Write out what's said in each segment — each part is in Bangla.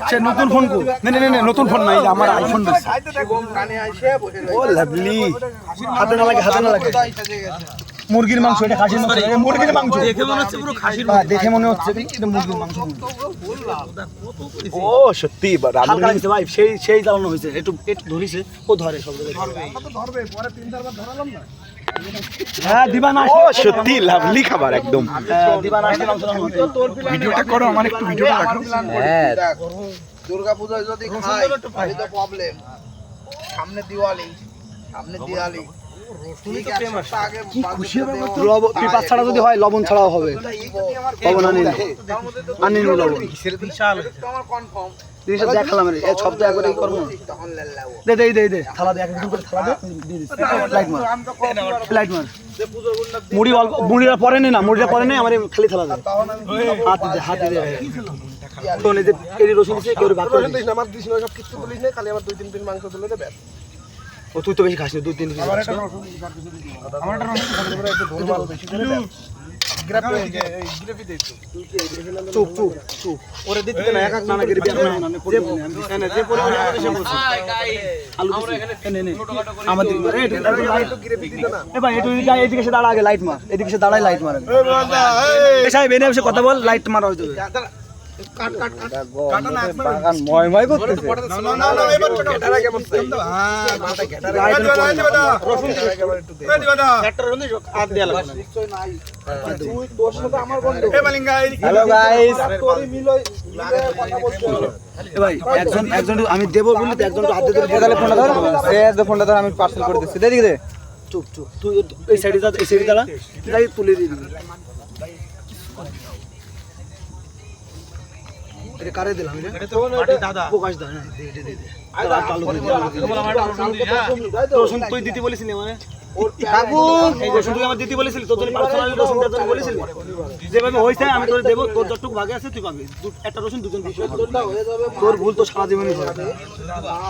সে নতুন ফোন কো নে নতুন ফোন নাই আমার আইফোন ও লাভলি হাতে না লাগে মুরগির মাংস এটা খাসির মাংস মুরগির মাংস দেখে মনে হচ্ছে পুরো খাসির মাংস দেখে মনে হচ্ছে এটা মুরগির মাংস ও সত্যি হালকা লাগছে ভাই সেই জ্বালানো হয়েছে একটু ধরিছে ও ধরে সব ধরবে পরে 3-4 বার ধরালাম না হ্যাঁ দিবানা ও সত্যি লাভলি খাবার একদম দিবানা আসলে মাংস ভিডিওটা করো আমার একটু ভিডিওটা রাখো হ্যাঁ দুর্গা পূজায় যদি খাই তাহলে তো প্রবলেম সামনে দিওয়ালি কি খুশি হবে লবণ পিপাস ছাড়া যদি হয় লবণ ছাড়াও হবে লবণ আনি লবণ বিশাল আমার কনফার্ম জিনিসটা দেখালাম রে এই শব্দ একবারে কি করব দে থালা দে একদম করে থালা দে দিয়ে দিস লাইট মার মুড়ি অল্প মুড়িটা পরে নে না মুড়িটা পরে নে আমারে খালি থালা দে হাত দে তো নে যে এই রসুন দিছে কেউ ভাত করে দিস না আমার দিস না সব কিছু তুলিস না খালি আমার 2-3 পিস মাংস তুলে দে ব্যাস ও তুই তো বেশি খাস না 2-3 পিস আমার একটা রসুন একটু ধরে মারো বেশি করে গ্রেভি দে চুপ ওরে দিতে না এক না গ্রেভি না যে পরিমাণে আছে সে বলছি আলু নে আমাদের একটু গ্রেভি দিতে না এ ভাই একটু এদিকে এসে দাঁড়া আগে লাইট মার এদিকে এসে দাঁড়াই লাইট মার এ সাহেব এনে এসে কথা বল লাইট মারা হয়ে যাবে কাট কাটা না বাগান ময় করতেছে না এবার কেটারা কেমন হ্যাঁ মাথা কেটারা রসুন একটু দে কেটারা রসুন হাত দেয়া লাগবে নিশ্চয় নাই তুই তোর সাথে আমার বন্ধু এ মালিঙ্গা হ্যালো গাইস তোরই মিলই কথা বলছো এ ভাই একজন আমি দেব বলি তো একজন হাত দিয়ে তাহলে ফোনটা ধর দে ফোনটা ধর আমি পার্সেল করে দিচ্ছি দে দিকে দে চুপ তুই এই সাইডে যা এই সাইডে দাঁড়া যাই তুলে দিয়ে দিবি এটা কারে দিলাম এটা তো মাটি দাদা প্রকাশ দা হ্যাঁ দে আইদা চালু করে দে রসুন তুই দিতে বলেছিলি মানে কাকু এই রসুন তুই আমার দিতে বলেছিলি তোর জন্য পার্সোনালি রসুন দেওয়ার জন্য বলেছিলি যেভাবে হইছে আমি তোরে দেব তোর যতটুকু ভাগে আছে তুই পাবি একটা রসুন দুজন দিবি তোর ভুল তো সারা জীবনই হবে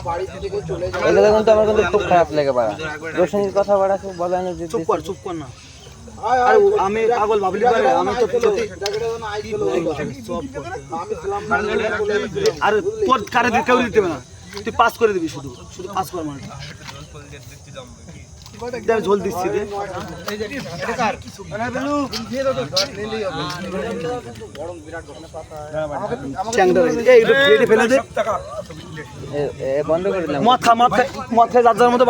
বাড়ি থেকে চলে যাবে এটা কিন্তু আমার কিন্তু খুব খারাপ লাগে বাড়া রসুনের কথা বাড়া খুব বলা না যে চুপ কর না আরে আমি পাগল ভাবলি পারে আমি তো আরে তোর কারে দিতে কেউ দিতে না তুই পাস করে দিবি শুধু পাস কর মানে ঝোল দিচ্ছি রে ফেলে দে বন্ধ করে দিলাম মাথা যার মতো